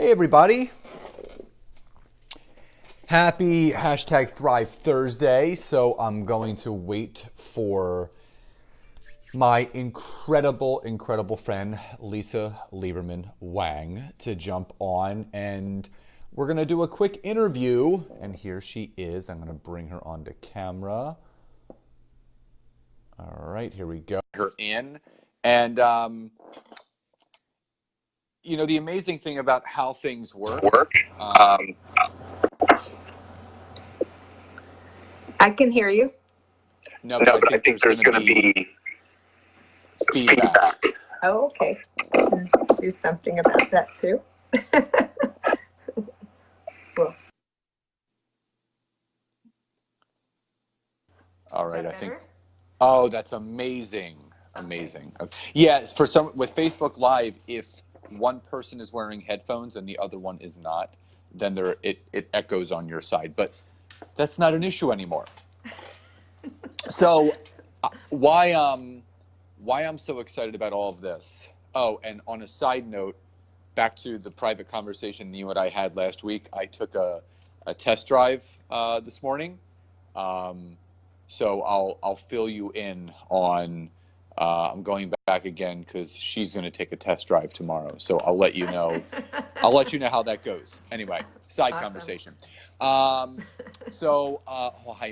Hey everybody. Happy #Thrive Thursday. So I'm going to wait for my incredible friend Lisa Lieberman-Wang to jump on, and we're going to do a quick interview. And here she is. I'm going to bring her onto camera. All right, here we go. Her in. And the amazing thing about how things work. I can hear you. No, but I think there's going to be feedback. Oh, okay. Do something about that too. Well, all right, is that I think. better? Oh, that's amazing. Amazing. Okay. Yes, for some with Facebook Live, if one person is wearing headphones and the other one is not, then it echoes on your side. But that's not an issue anymore. So why I'm so excited about all of this. Oh, and on a side note, back to the private conversation you and I had last week, I took a test drive this morning. So I'll fill you in on. I'm going back again because she's going to take a test drive tomorrow. So I'll let you know. I'll let you know how that goes. Anyway, side Awesome. conversation. Hi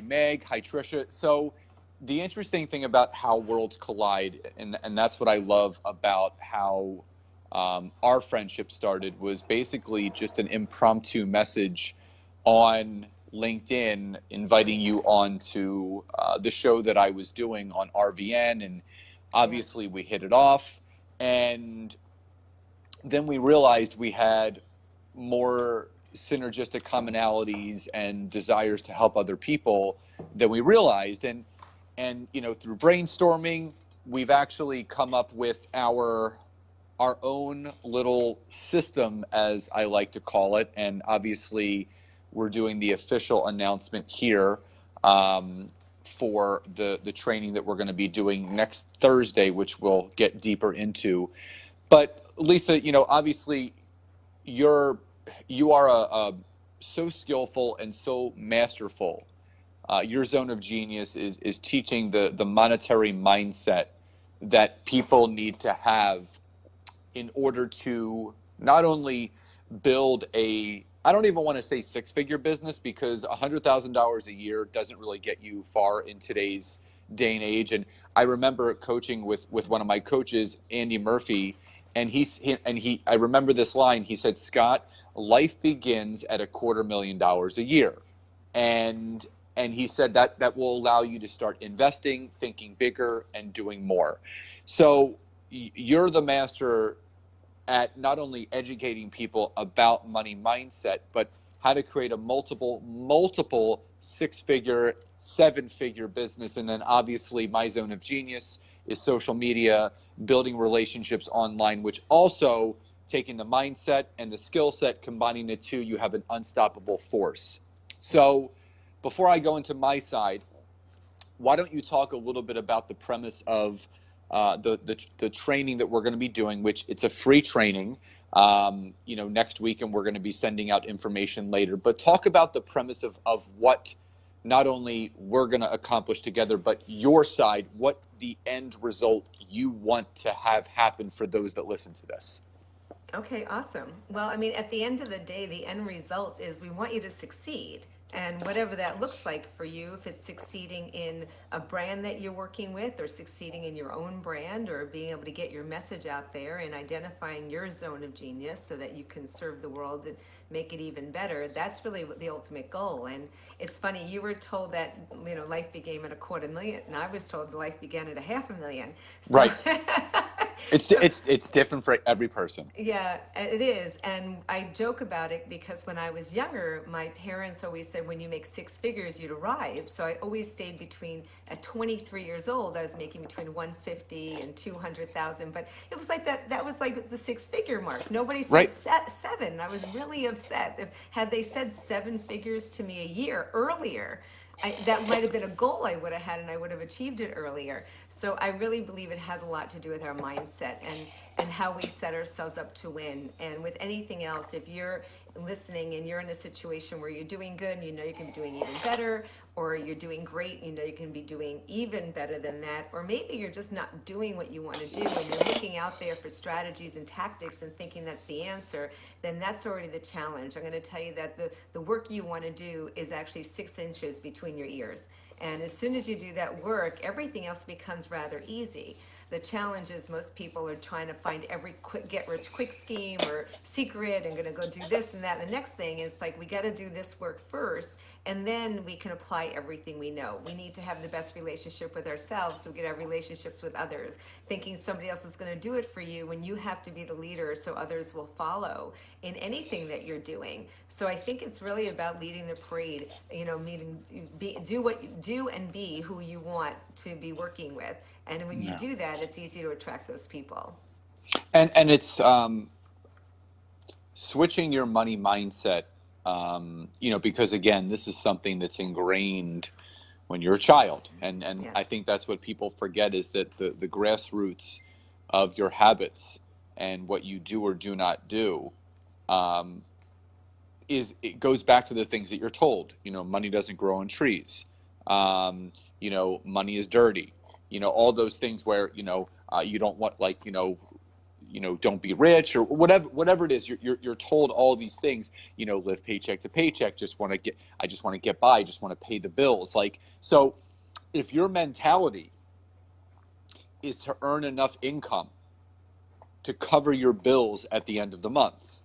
Meg, hi Trisha. So the interesting thing about how worlds collide, and that's what I love about how our friendship started, was basically just an impromptu message on LinkedIn inviting you on to the show that I was doing on RVN, and obviously we hit it off, and then we realized we had more synergistic commonalities and desires to help other people than we realized, and through brainstorming we've actually come up with our own little system, as I like to call it, and obviously we're doing the official announcement here for the training that we're going to be doing next Thursday, which we'll get deeper into. But Lisa, obviously you are so skillful and so masterful. Your zone of genius is teaching the monetary mindset that people need to have in order to not only build I don't even want to say six-figure business, because $100,000 a year doesn't really get you far in today's day and age. And I remember coaching with one of my coaches, Andy Murphy, and I remember this line. He said, "Scott, life begins at $250,000 a year," and he said that will allow you to start investing, thinking bigger, and doing more. So you're the master at not only educating people about money mindset, but how to create a multiple six-figure, seven-figure business. And then obviously my zone of genius is social media, building relationships online, which also, taking the mindset and the skill set, combining the two, you have an unstoppable force. So before I go into my side, why don't you talk a little bit about the premise of the training that we're going to be doing, which it's a free training, next week, and we're going to be sending out information later. But talk about the premise of what not only we're going to accomplish together, but your side, what the end result you want to have happen for those that listen to this. Okay, awesome. Well, I mean, at the end of the day, the end result is we want you to succeed. And whatever that looks like for you, if it's succeeding in a brand that you're working with, or succeeding in your own brand, or being able to get your message out there and identifying your zone of genius so that you can serve the world and make it even better, that's really the ultimate goal. And it's funny, you were told that life began at $250,000, and I was told life began at $500,000. So, right. It's different for every person. Yeah, it is. And I joke about it because when I was younger, my parents always said, when you make six figures, you'd arrive. So I always stayed at 23 years old, I was making between 150 and 200,000. But it was like that was like the six-figure mark. Nobody said seven. I was really upset. Had they said seven figures to me a year earlier, that might have been a goal I would have had, and I would have achieved it earlier. So I really believe it has a lot to do with our mindset and how we set ourselves up to win. And with anything else, if you're listening and you're in a situation where you're doing good and you know you can be doing even better, or you're doing great, you know you can be doing even better than that, or maybe you're just not doing what you want to do and you're looking out there for strategies and tactics and thinking that's the answer, then that's already the challenge. I'm going to tell you that the work you want to do is actually 6 inches between your ears. And as soon as you do that work, everything else becomes rather easy. The challenge is most people are trying to find every quick get rich quick scheme or secret and going to go do this and that and the next thing. It's like we got to do this work first, and then we can apply everything we know. We need to have the best relationship with ourselves so we can have relationships with others. Thinking somebody else is going to do it for you when you have to be the leader so others will follow in anything that you're doing. So I think it's really about leading the parade, you know, do what you do and be who you want to be working with. And when you Yeah. do that, it's easy to attract those people. And it's switching your money mindset, because again, this is something that's ingrained when you're a child, and Yes. I think that's what people forget, is that the grassroots of your habits and what you do or do not do, um, it goes back to the things that you're told. Money doesn't grow on trees. Money is dirty. All those things where you don't want, like, don't be rich, or whatever it is. You're told all these things. Live paycheck to paycheck. I just want to get by. I just want to pay the bills. Like, so, if your mentality is to earn enough income to cover your bills at the end of the month,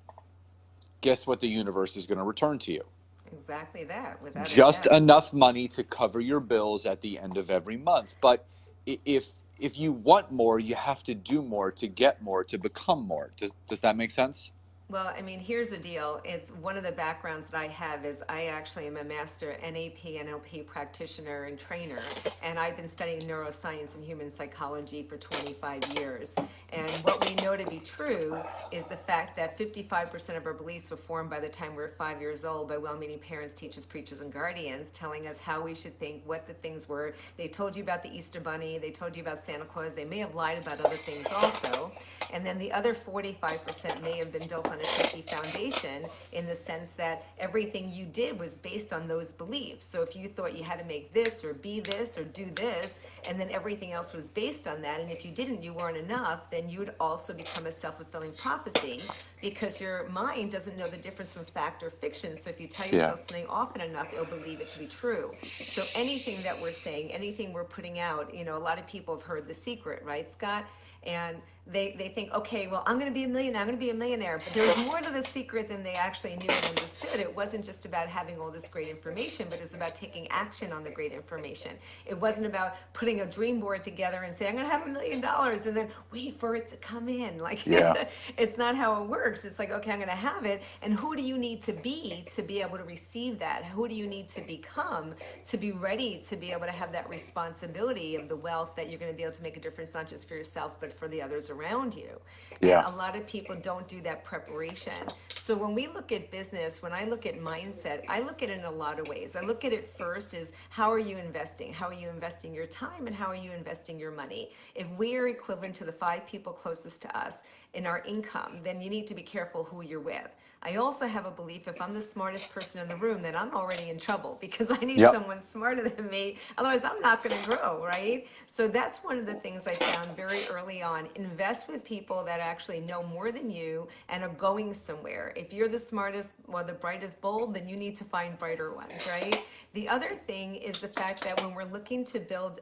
guess what the universe is going to return to you? Exactly that, without a Just doubt. enough money to cover your bills at the end of every month. But if you want more, you have to do more to get more, to become more. Does that make sense? Well, I mean, here's the deal. It's one of the backgrounds that I have is I actually am a master NAP, NLP practitioner and trainer, and I've been studying neuroscience and human psychology for 25 years. And what we know to be true is the fact that 55% of our beliefs were formed by the time we were 5 years old by well-meaning parents, teachers, preachers, and guardians telling us how we should think, what the things were. They told you about the Easter Bunny. They told you about Santa Claus. They may have lied about other things also. And then the other 45% may have been built on a shaky foundation, in the sense that everything you did was based on those beliefs. So if you thought you had to make this or be this or do this, and then everything else was based on that, and if you didn't, you weren't enough, then you would also become a self-fulfilling prophecy, because your mind doesn't know the difference from fact or fiction. So if you tell Yeah. yourself something often enough, you'll believe it to be true. So anything that we're saying, anything we're putting out, a lot of people have heard The Secret, right, Scott? And they think, okay, well, I'm going to be a millionaire, I'm going to be a millionaire. But there was more to The Secret than they actually knew and understood. It wasn't just about having all this great information, but it was about taking action on the great information. It wasn't about putting a dream board together and saying, I'm going to have $1 million, and then wait for it to come in. Like, Yeah. it's not how it works. It's like, okay, I'm going to have it. And who do you need to be able to receive that? Who do you need to become to be ready to be able to have that responsibility of the wealth that you're going to be able to make a difference, not just for yourself, but for the others around you? And Yeah. a lot of people don't do that preparation. So when we look at business, when I look at mindset, I look at it in a lot of ways. I look at it first as, how are you investing? How are you investing your time, and how are you investing your money? If we are equivalent to the 5 people closest to us in our income, then you need to be careful who you're with. I also have a belief, if I'm the smartest person in the room, then I'm already in trouble, because I need Yep. someone smarter than me. Otherwise, I'm not going to grow, right? So that's one of the things I found very early on. Invest with people that actually know more than you and are going somewhere. If you're the smartest or the brightest bulb, then you need to find brighter ones, right? The other thing is the fact that when we're looking to build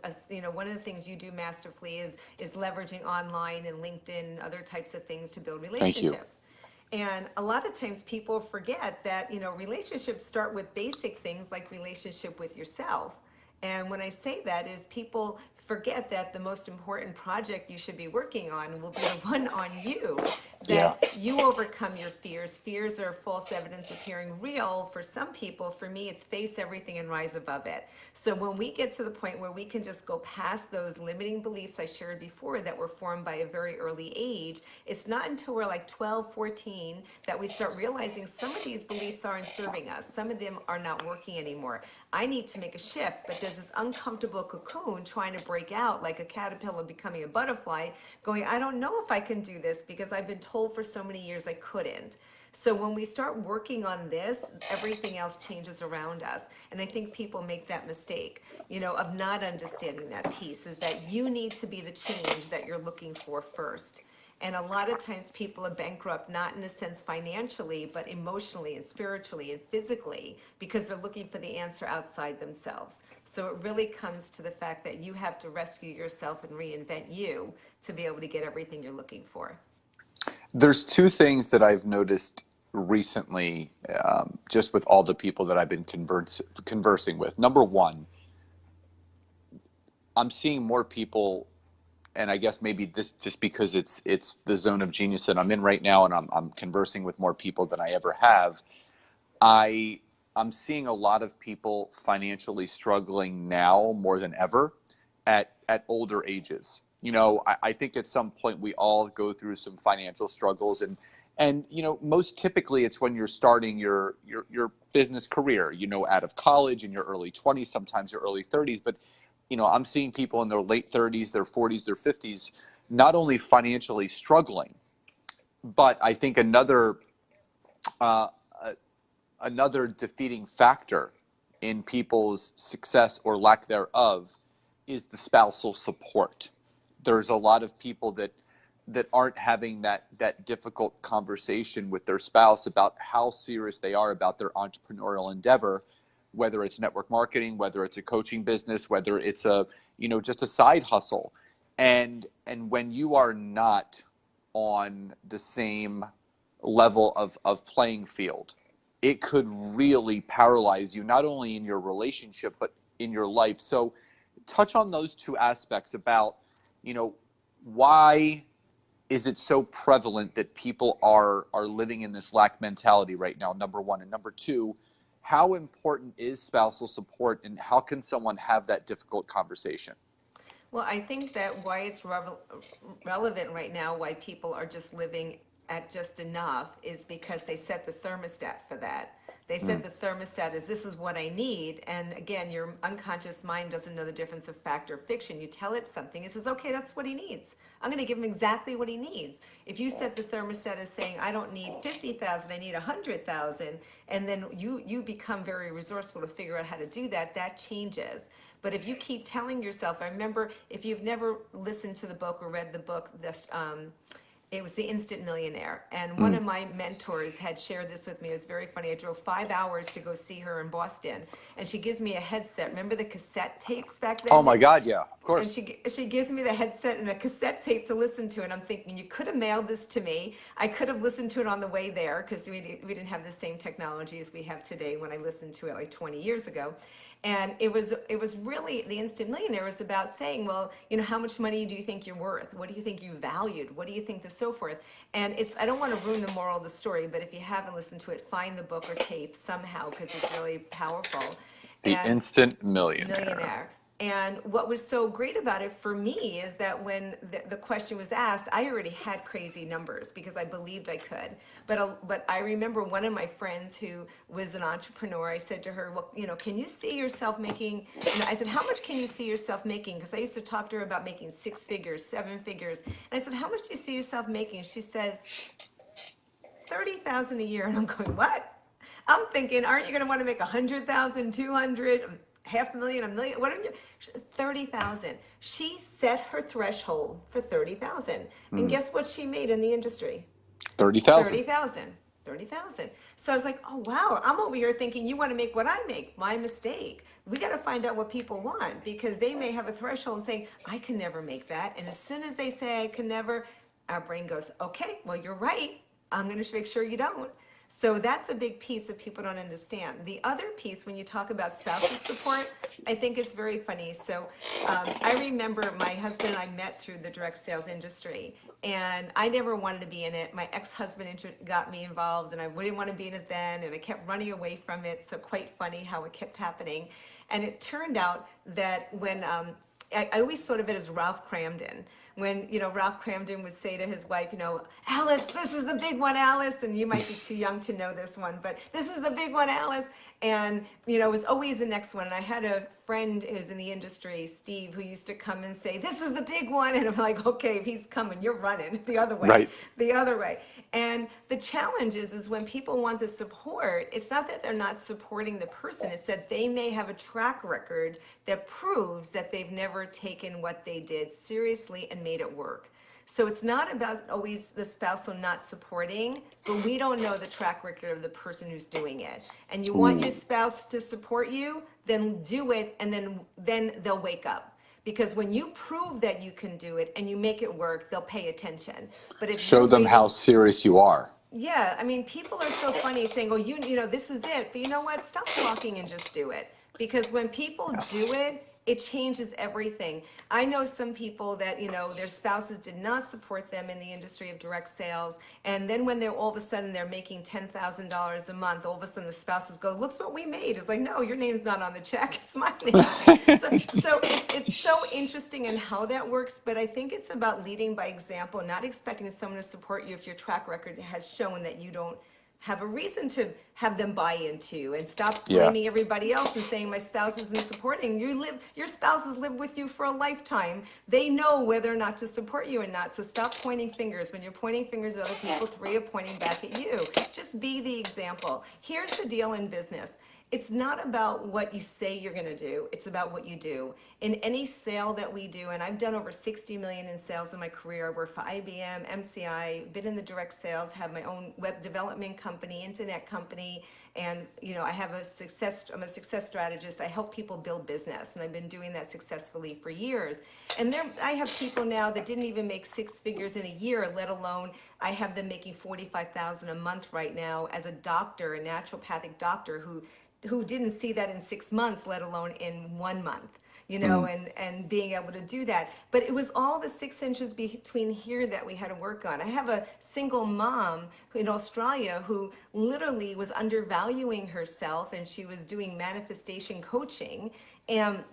one of the things you do masterfully is leveraging online and LinkedIn and other types of things to build Thank you. relationships. And a lot of times people forget that, relationships start with basic things like relationship with yourself. And when I say that is, people forget that the most important project you should be working on will be the one on you, Yeah. that you overcome your fears. Fears are false evidence appearing real for some people. For me, it's face everything and rise above it. So when we get to the point where we can just go past those limiting beliefs I shared before that were formed by a very early age, it's not until we're like 12, 14 that we start realizing some of these beliefs aren't serving us. Some of them are not working anymore. I need to make a shift, but there's this uncomfortable cocoon trying to break break out like a caterpillar becoming a butterfly, going, I don't know if I can do this because I've been told for so many years I couldn't. So when we start working on this, everything else changes around us. And I think people make that mistake, of not understanding that piece, is that you need to be the change that you're looking for first. And a lot of times people are bankrupt, not in a sense financially, but emotionally and spiritually and physically, because they're looking for the answer outside themselves. So it really comes to the fact that you have to rescue yourself and reinvent you to be able to get everything you're looking for. There's two things that I've noticed recently, just with all the people that I've been conversing with. Number one, I'm seeing more people, and I guess maybe this just because it's the zone of genius that I'm in right now, and I'm conversing with more people than I ever have. I'm seeing a lot of people financially struggling now more than ever at older ages. I think at some point we all go through some financial struggles, and most typically it's when you're starting your business career, out of college in your early 20s, sometimes your early 30s. But I'm seeing people in their late 30s, their 40s, their 50s, not only financially struggling, but I think uh, another defeating factor in people's success or lack thereof is the spousal support. There's a lot of people that aren't having that difficult conversation with their spouse about how serious they are about their entrepreneurial endeavor, whether it's network marketing, whether it's a coaching business, whether it's just a side hustle. And when you are not on the same level of playing field, it could really paralyze you, not only in your relationship, but in your life. So touch on those two aspects about, why is it so prevalent that people are living in this lack mentality right now, number one. And number two, how important is spousal support, and how can someone have that difficult conversation? Well, I think that why it's relevant right now, why people are just living at just enough, is because they set the thermostat for that. They set the thermostat as this is what I need. And again, your unconscious mind doesn't know the difference of fact or fiction. You tell it something, it says, okay, that's what he needs. I'm going to give him exactly what he needs. If you set the thermostat as saying, I don't need 50,000, I need 100,000, and then you become very resourceful to figure out how to do that, that changes. But if you keep telling yourself, I remember, if you've never listened to the book or read the book, it was The Instant Millionaire. And one of my mentors had shared this with me. It was very funny. I drove 5 hours to go see her in Boston. And she gives me a headset. Remember the cassette tapes back then? Oh my God, yeah, of And course. she gives me the headset and a cassette tape to listen to. And I'm thinking, you could have mailed this to me. I could have listened to it on the way there, because we didn't have the same technology as we have today when I listened to it like 20 years ago. And it was really, The Instant Millionaire was about saying, well, how much money do you think you're worth? What do you think you valued? What do you think so forth? And I don't want to ruin the moral of the story, but if you haven't listened to it, find the book or tape somehow, because it's really powerful. The And Instant Millionaire. Millionaire. And what was so great about it for me is that when the question was asked, I already had crazy numbers because I believed I could. But I remember one of my friends who was an entrepreneur, I said to her, well, can you see yourself making, I said, how much can you see yourself making? Because I used to talk to her about making 6 figures, 7 figures. And I said, how much do you see yourself making? She says, 30,000 a year. And I'm going, what? I'm thinking, aren't you going to want to make 100,000, 200, half a million, a million? What are you? 30,000. She set her threshold for 30,000, and guess what she made in the industry? 30,000. 30,000. 30,000. So I was like, oh wow, I'm over here thinking you want to make what I make. My mistake. We got to find out what people want, because they may have a threshold and say, I can never make that. And as soon as they say I can never, our brain goes, okay, well, you're right. I'm going to make sure you don't. So that's a big piece that people don't understand. The other piece, when you talk about spousal support, I think it's very funny. So I remember my husband and I met through the direct sales industry, and I never wanted to be in it. My ex-husband got me involved, and I wouldn't want to be in it then, and I kept running away from it. So quite funny how it kept happening. And it turned out that when I always thought of it as Ralph Cramden. when, Ralph Cramden would say to his wife, Alice, this is the big one, Alice. And you might be too young to know this one, but this is the big one, Alice. And, it was always the next one. And I had a friend who's in the industry, Steve, who used to come and say, this is the big one. And I'm like, okay, if he's coming, you're running the other way, Right. the other way. And the challenge is when people want the support, it's not that they're not supporting the person. It's that they may have a track record that proves that they've never taken what they did seriously and made it work. So it's not about always the spousal not supporting, but we don't know the track record of the person who's doing it. And you want your spouse to support you, then do it, and then they'll wake up. Because when you prove that you can do it and you make it work, they'll pay attention. But if Show you're them how waiting, serious you are. yeah, I mean, people are so funny saying, oh, this is it. But you know what? Stop talking and just do it. Because when people do it, it changes everything. I know some people that, their spouses did not support them in the industry of direct sales. And then when they're all of a sudden they're making $10,000 a month, all of a sudden the spouses go, look what we made. It's like, no, your name's not on the check. It's my name. So it's so interesting in how that works. But I think it's about leading by example, not expecting someone to support you if your track record has shown that you don't have a reason to have them buy into, and stop blaming everybody else and saying my spouse isn't supporting. Your spouses live with you for a lifetime. They know whether or not to support you or not. So stop pointing fingers. When you're pointing fingers at other people, 3 are pointing back at you. Just be the example. Here's the deal in business. It's not about what you say you're going to do. It's about what you do. In any sale that we do, and I've done over 60 million in sales in my career. I work for IBM, MCI, been in the direct sales, have my own web development company, internet company, and I'm a success strategist. I help people build business, and I've been doing that successfully for years. And I have people now that didn't even make 6 figures in a year, let alone I have them making $45,000 a month right now as a doctor, a naturopathic doctor who didn't see that in 6 months, let alone in 1 month, and being able to do that. But it was all the 6 inches between here that we had to work on. I have a single mom in Australia who literally was undervaluing herself, and she was doing manifestation coaching. And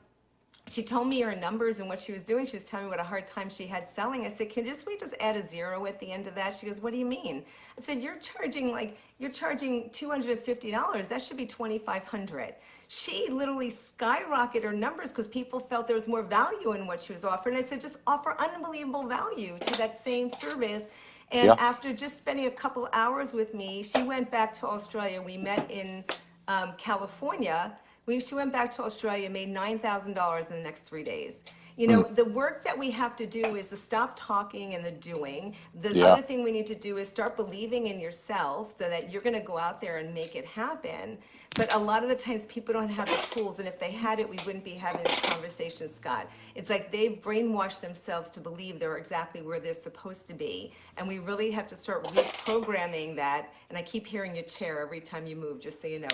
she told me her numbers and what she was doing. She was telling me what a hard time she had selling. I said, can we just add a 0 at the end of that? She goes, what do you mean? I said, you're charging $250. That should be $2,500. She literally skyrocketed her numbers because people felt there was more value in what she was offering. I said, just offer unbelievable value to that same service. And after just spending a couple hours with me, she went back to Australia. We met in California. She went back to Australia, made $9,000 in the next 3 days. The work that we have to do is to stop talking and the doing. The other thing we need to do is start believing in yourself so that you're going to go out there and make it happen. But a lot of the times people don't have the tools, and if they had it, we wouldn't be having this conversation, Scott. It's like they've brainwashed themselves to believe they're exactly where they're supposed to be. And we really have to start reprogramming that. And I keep hearing your chair every time you move, just so you know.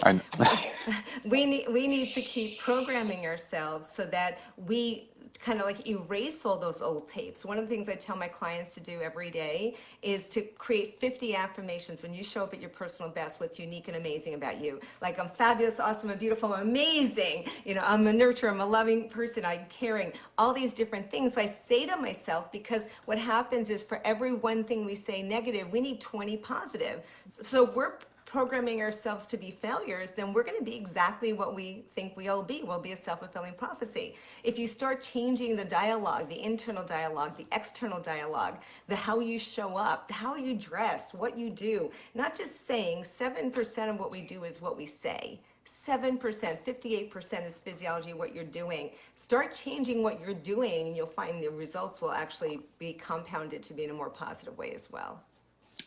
We need to keep programming ourselves so that we kind of like erase all those old tapes. One of the things I tell my clients to do every day is to create 50 affirmations when you show up at your personal best, what's unique and amazing about you. Like, I'm fabulous, awesome, I'm beautiful, I'm amazing. I'm a nurturer, I'm a loving person, I'm caring, all these different things. So I say to myself, because what happens is for every one thing we say negative, we need 20 positive. So if we're programming ourselves to be failures, then we're going to be exactly what we think we'll be. We'll be a self-fulfilling prophecy. If you start changing the dialogue, the internal dialogue, the external dialogue, the how you show up, how you dress, what you do, not just saying, 7% of what we do is what we say. 7%, 58% is physiology, what you're doing. Start changing what you're doing, and you'll find the results will actually be compounded to be in a more positive way as well.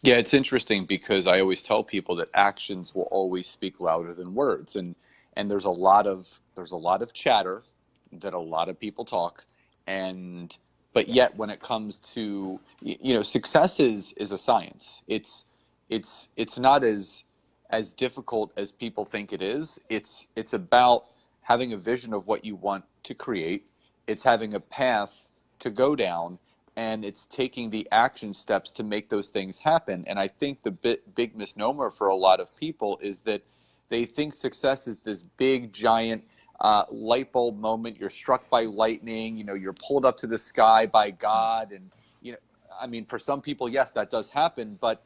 Yeah, it's interesting because I always tell people that actions will always speak louder than words, and there's a lot of chatter that a lot of people talk, but yet when it comes to success is a science. It's not as difficult as people think it is. It's about having a vision of what you want to create. It's having a path to go down, and it's taking the action steps to make those things happen. And I think the big misnomer for a lot of people is that they think success is this big, giant light bulb moment. You're struck by lightning. You know, you're pulled up to the sky by God. And, you know, I mean, for some people, yes, that does happen. But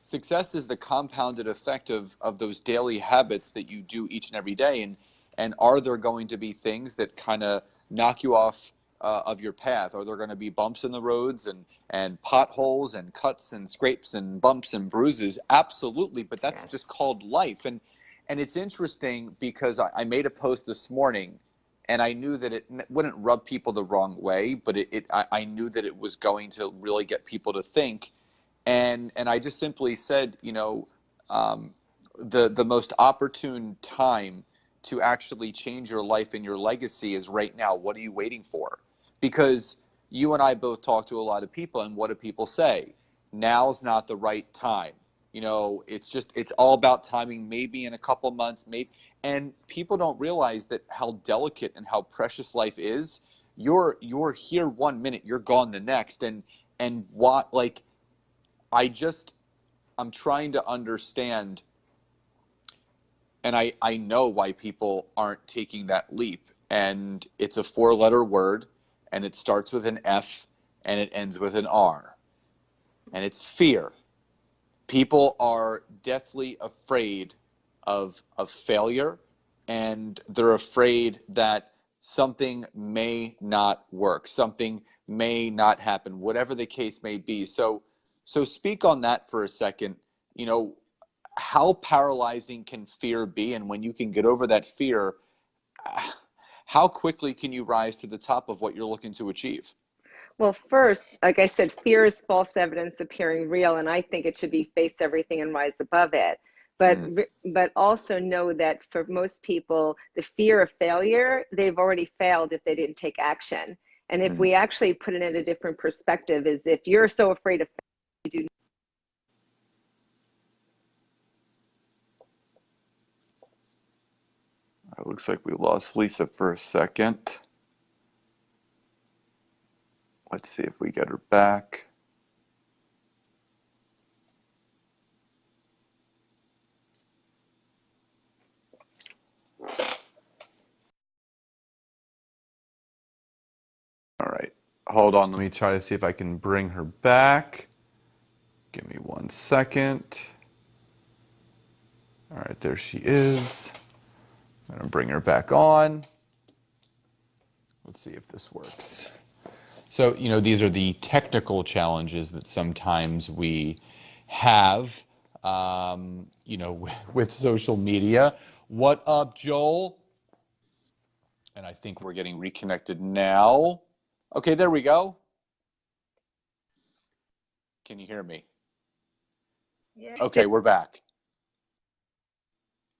success is the compounded effect of those daily habits that you do each and every day. And are there going to be things that kind of knock you off of your path? Are there going to be bumps in the roads and potholes and cuts and scrapes and bumps and bruises? Absolutely. But that's Yes. just called life. And it's interesting because I made a post this morning, and I knew that it wouldn't rub people the wrong way, but I knew that it was going to really get people to think. And I just simply said, you know, the most opportune time to actually change your life and your legacy is right now. What are you waiting for? Because you and I both talk to a lot of people, and what do people say? Now's not the right time. You know, it's all about timing, maybe in a couple months, maybe. And people don't realize that how delicate and how precious life is. You're here 1 minute, you're gone the next. And what, like, I'm trying to understand, and I know why people aren't taking that leap. And it's a 4-letter word, and it starts with an F, and it ends with an R. And it's fear. People are deathly afraid of failure, and they're afraid that something may not work, something may not happen, whatever the case may be. So speak on that for a second. You know, how paralyzing can fear be? And when you can get over that fear, how quickly can you rise to the top of what you're looking to achieve? Well, first, like I said, fear is false evidence appearing real, and I think it should be face everything and rise above it. But Mm, but also know that for most people, the fear of failure, they've already failed if they didn't take action. And if mm. we actually put it in a different perspective, is if you're so afraid of failure, you do. It looks like we lost Lisa for a second. Let's see if we get her back. All right. Hold on. Let me try to see if I can bring her back. Give me 1 second. All right, there she is. I'm going to bring her back on. Let's see if this works. So, you know, these are the technical challenges that sometimes we have, you know, with social media. What up, Joel? And I think we're getting reconnected now. Okay, there we go. Can you hear me? Yeah. Okay, we're back.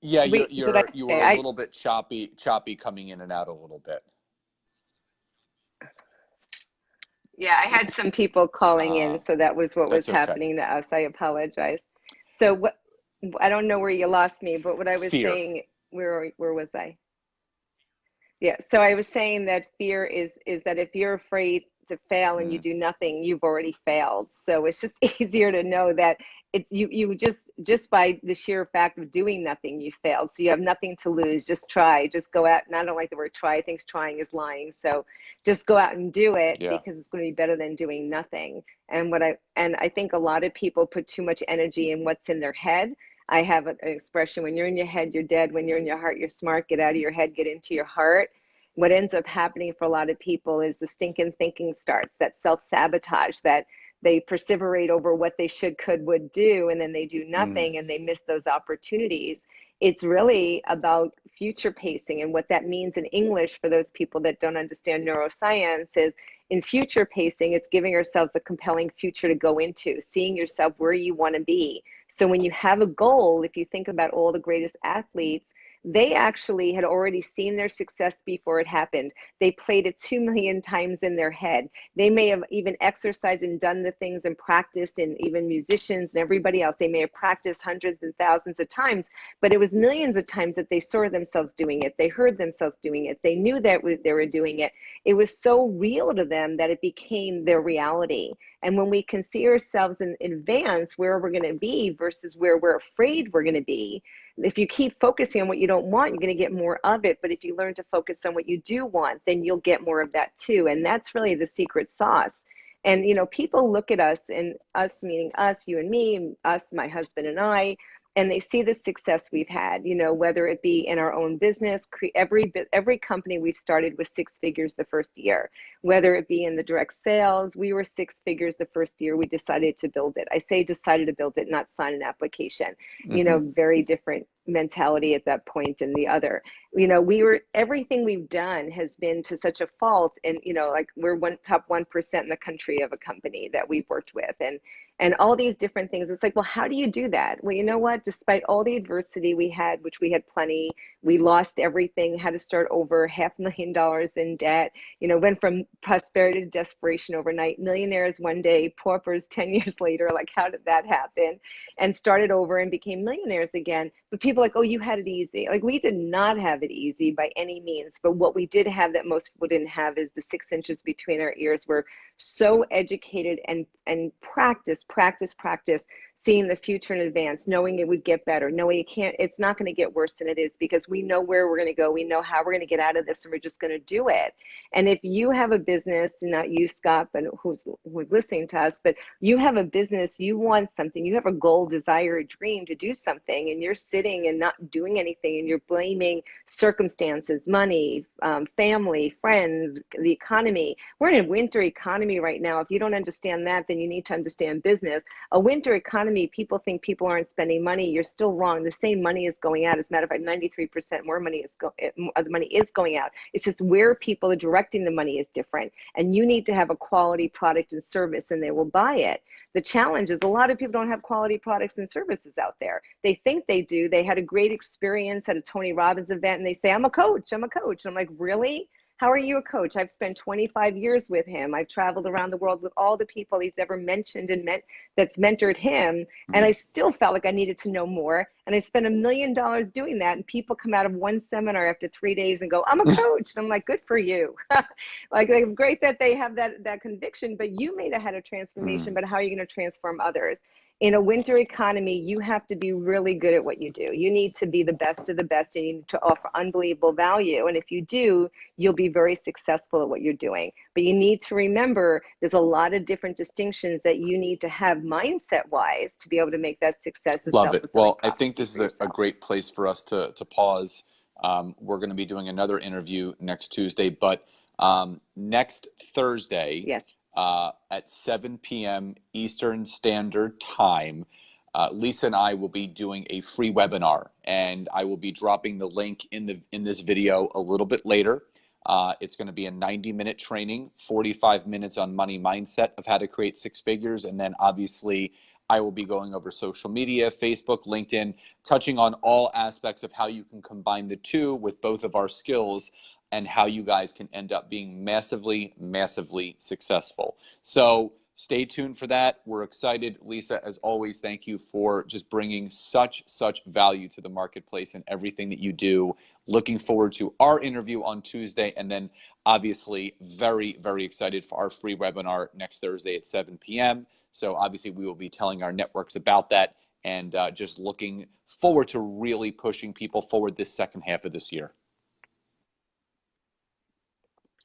Yeah, Wait, you were okay, a little bit choppy coming in and out a little bit. yeah, I had some people calling in, Uh, so that was what was that's okay. happening to us. I apologize. So what, I don't know where you lost me, but what I was Fear. saying, where was I? Yeah, so I was saying that fear is that if you're afraid to fail and you Mm, do nothing, you've already failed. So it's just easier to know that it's you just by the sheer fact of doing nothing, you failed. So you have nothing to lose. Just try. Just go out. And I don't like the word try. I think trying is lying. So just go out and do it yeah. because it's going to be better than doing nothing. And I think a lot of people put too much energy in what's in their head. I have an expression: when you're in your head, you're dead. When you're in your heart, you're smart. Get out of your head, get into your heart. What ends up happening for a lot of people is the stinking thinking starts, that self-sabotage, that they perseverate over what they should, could, would do, and then they do Mm, nothing and they miss those opportunities. It's really about future pacing. And what that means in English, for those people that don't understand neuroscience, is in future pacing, it's giving ourselves a compelling future to go into, seeing yourself where you want to be. So when you have a goal, if you think about all the greatest athletes, they actually had already seen their success before it happened. They played it 2 million times in their head. They may have even exercised and done the things and practiced, and even musicians and everybody else, they may have practiced hundreds and thousands of times, but it was millions of times that they saw themselves doing it. They heard themselves doing it. They knew that they were doing it. It was so real to them that it became their reality. And when we can see ourselves in advance where we're going to be versus where we're afraid we're going to be, if you keep focusing on what you don't want, you're going to get more of it. But if you learn to focus on what you do want, then you'll get more of that too. And that's really the secret sauce. And, you know, people look at us, and us meaning us, you and me, us, my husband and I, and they see the success we've had, you know, whether it be in our own business. Every company we've started was 6 figures the first year, whether it be in the direct sales. We were 6 figures the first year we decided to build it. I say decided to build it, not sign an application. You know, very different mentality at that point and the other. You know, everything we've done has been to such a fault. And, you know, like we're top 1% in the country of a company that we've worked with, and all these different things. It's like, well, how do you do that? Well, you know what? Despite all the adversity we had, which we had plenty, we lost everything, had to start over, $500,000 in debt, you know, went from prosperity to desperation overnight, millionaires one day, paupers 10 years later. Like, how did that happen? And started over and became millionaires again. But people are like, oh, you had it easy. Like, we did not have it easy by any means. But what we did have that most people didn't have is the 6 inches between our ears. We're so educated and practice, seeing the future in advance, knowing it would get better, knowing it's not going to get worse than it is, because we know where we're going to go. We know how we're going to get out of this, and we're just going to do it. And if you have a business, not you, Scott, but who's listening to us, but you have a business, you want something, you have a goal, desire, a dream to do something, and you're sitting and not doing anything, and you're blaming circumstances, money, family, friends, the economy. We're in a winter economy right now. If you don't understand that, then you need to understand business. A winter economy, people think people aren't spending money. You're still wrong. The same money is going out. As a matter of fact, 93% more money the money is going out. It's just where people are directing the money is different. And you need to have a quality product and service, and they will buy it. The challenge is a lot of people don't have quality products and services out there. They think they do. They had a great experience at a Tony Robbins event, and they say, I'm a coach. And I'm like, really? How are you a coach? I've spent 25 years with him. I've traveled around the world with all the people he's ever mentioned and that's mentored him. And I still felt like I needed to know more. And I spent $1 million doing that. And people come out of one seminar after 3 days and go, I'm a coach. And I'm like, good for you. Like, it's great that they have that conviction, but you may have had a transformation, but how are you going to transform others? In a winter economy, you have to be really good at what you do. You need to be the best of the best, and you need to offer unbelievable value. And if you do, you'll be very successful at what you're doing. But you need to remember there's a lot of different distinctions that you need to have mindset-wise to be able to make that success. Love it. Well, I think this is a great place for us to pause. We're going to be doing another interview next Tuesday, but next Thursday, yes, at 7 p.m. Eastern Standard Time, Lisa and I will be doing a free webinar, and I will be dropping the link in this video a little bit later. It's going to be a 90-minute training, 45 minutes on money mindset of how to create 6 figures, and then obviously I will be going over social media, Facebook, LinkedIn, touching on all aspects of how you can combine the two with both of our skills, and how you guys can end up being massively, massively successful. So stay tuned for that. We're excited. Lisa, as always, thank you for just bringing such value to the marketplace and everything that you do. Looking forward to our interview on Tuesday, and then obviously very, very excited for our free webinar next Thursday at 7 p.m. So obviously we will be telling our networks about that, and just looking forward to really pushing people forward this second half of this year.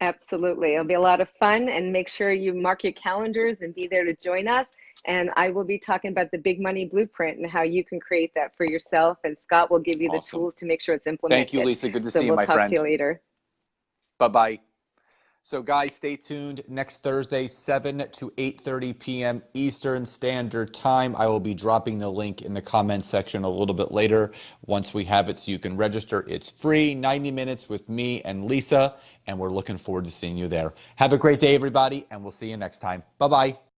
Absolutely. It'll be a lot of fun, and make sure you mark your calendars and be there to join us. And I will be talking about the big money blueprint and how you can create that for yourself. And Scott will give you the tools to make sure it's implemented. Thank you, Lisa. Good to see you, my friend. So we'll talk to you later. Bye-bye. So guys, stay tuned next Thursday, 7 to 8:30 p.m. Eastern Standard Time. I will be dropping the link in the comment section a little bit later once we have it, so you can register. It's free, 90 minutes with me and Lisa, and we're looking forward to seeing you there. Have a great day, everybody, and we'll see you next time. Bye-bye.